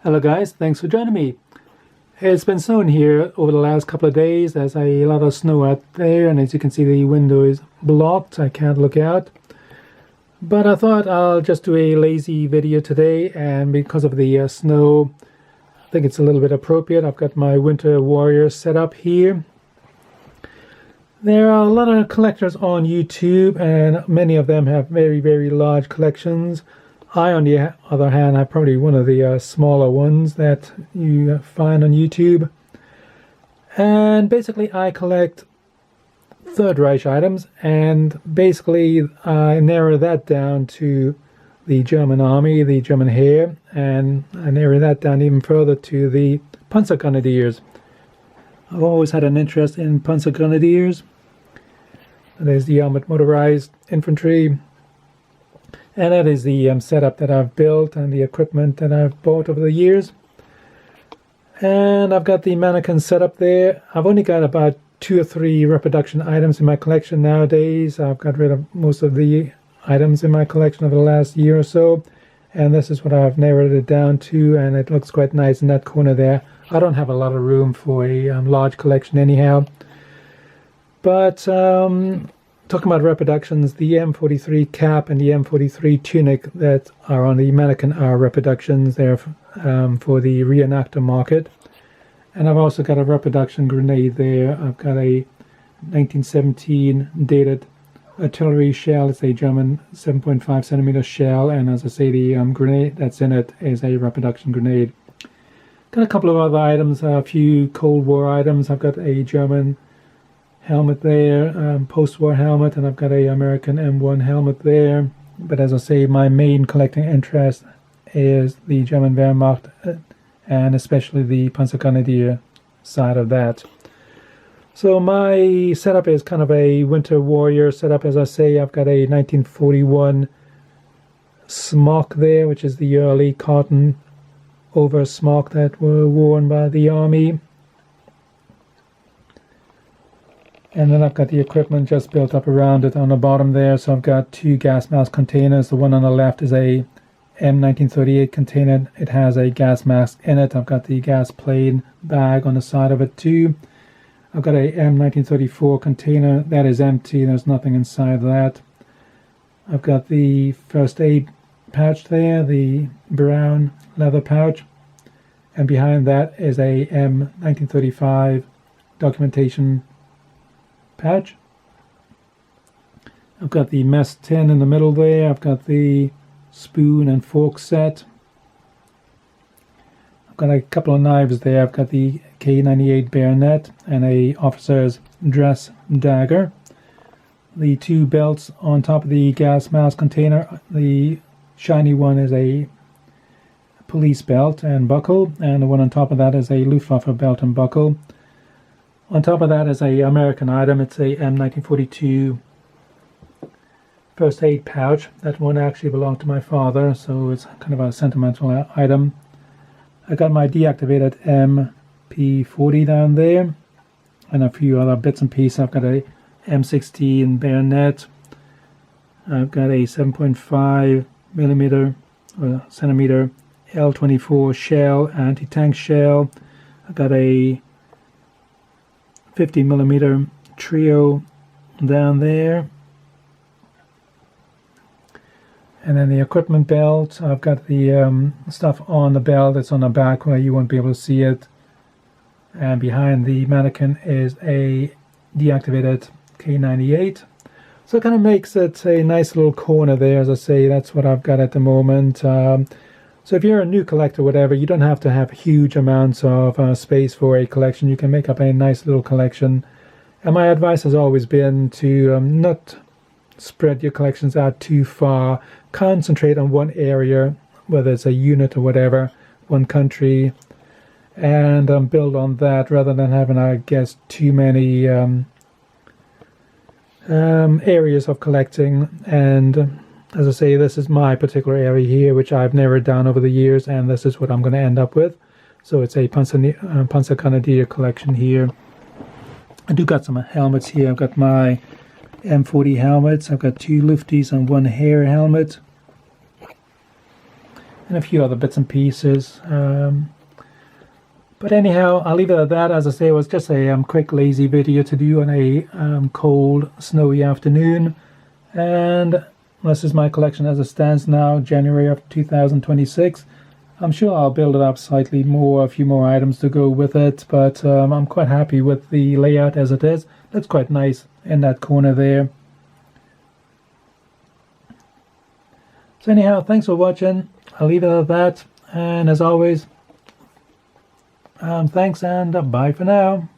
Hello guys, thanks for joining me. It's been snowing here over the last couple of days. There's a lot of snow out there, and as you can see the window is blocked. I can't look out. But I thought I'll just do a lazy video today, and because of the snow, I think it's a little bit appropriate. I've got my Winter Warrior set up here. There are a lot of collectors on YouTube, and many of them have very large collections. I, on the other hand, have probably one of the smaller ones that you find on YouTube. And basically I collect Third Reich items, and basically I narrow that down to the German army, the German Heer, and I narrow that down even further to the Panzergrenadiers. I've always had an interest in Panzergrenadiers. There's the armored motorized infantry. And that is the setup that I've built and the equipment that I've bought over the years. And I've got the mannequin set up there. I've only got about 2 or 3 reproduction items in my collection nowadays. I've got rid of most of the items in my collection over the last year or so. And this is what I've narrowed it down to, and it looks quite nice in that corner there. I don't have a lot of room for a large collection anyhow. But talking about reproductions, the M43 cap and the M43 tunic that are on the mannequin are reproductions. They're for the reenactor market. And I've also got a reproduction grenade there. I've got a 1917 dated artillery shell. It's a German 7.5 centimeter shell, and as I say, the grenade that's in it is a reproduction grenade. Got a couple of other items, a few Cold War items. I've got a German helmet there, post-war helmet, and I've got a American M1 helmet there. But as I say, my main collecting interest is the German Wehrmacht, and especially the Panzergrenadier side of that. So my setup is kind of a Winter Warrior setup. As I say, I've got a 1941 smock there, which is the early cotton over smock that were worn by the army. And then I've got the equipment just built up around it on the bottom there. So I've got 2 gas mask containers. The one on the left is a M1938 container. It has a gas mask in it. I've got the gas plane bag on the side of it too. I've got a M1934 container. That is empty. There's nothing inside that. I've got the first aid pouch there, the brown leather pouch. And behind that is a M1935 documentation pouch. I've got the mess tin in the middle there. I've got the spoon and fork set. I've got a couple of knives there. I've got the K98 bayonet and a officer's dress dagger. The 2 belts on top of the gas mask container. The shiny one is a police belt and buckle, and the one on top of that is a Luftwaffe belt and buckle. On top of that is a American item. It's a M1942 first aid pouch. That one actually belonged to my father, so it's kind of a sentimental item. I got my deactivated MP40 down there, and a few other bits and pieces. I've got a M16 bayonet. I've got a 7.5 millimeter or centimeter L24 shell, anti-tank shell. I've got a 50 millimeter trio down there, and then the equipment belt. I've got the stuff on the belt. It's on the back where you won't be able to see it, and behind the mannequin is a deactivated K98. So it kind of makes it a nice little corner there. As I say, that's what I've got at the moment. So if you're a new collector, whatever, you don't have to have huge amounts of space for a collection. You can make up a nice little collection. And my advice has always been to not spread your collections out too far. Concentrate on one area, whether it's a unit or whatever, one country, and build on that rather than having, I guess, too many areas of collecting. And as I say, this is my particular area here, which I've narrowed down over the years, and this is what I'm going to end up with. So it's a Panzergrenadier collection here. I do got some helmets here. I've got my M40 helmets. I've got 2 Lufties and 1 Heer helmet. and a few other bits and pieces. But anyhow, I'll leave it at that. As I say, it was just a quick lazy video to do on a cold, snowy afternoon. And this is my collection as it stands now, January of 2026. I'm sure I'll build it up slightly more, a few more items to go with it, but I'm quite happy with the layout as it is. Looks quite nice in that corner there. So anyhow, thanks for watching. I'll leave it at that. And as always, thanks and bye for now.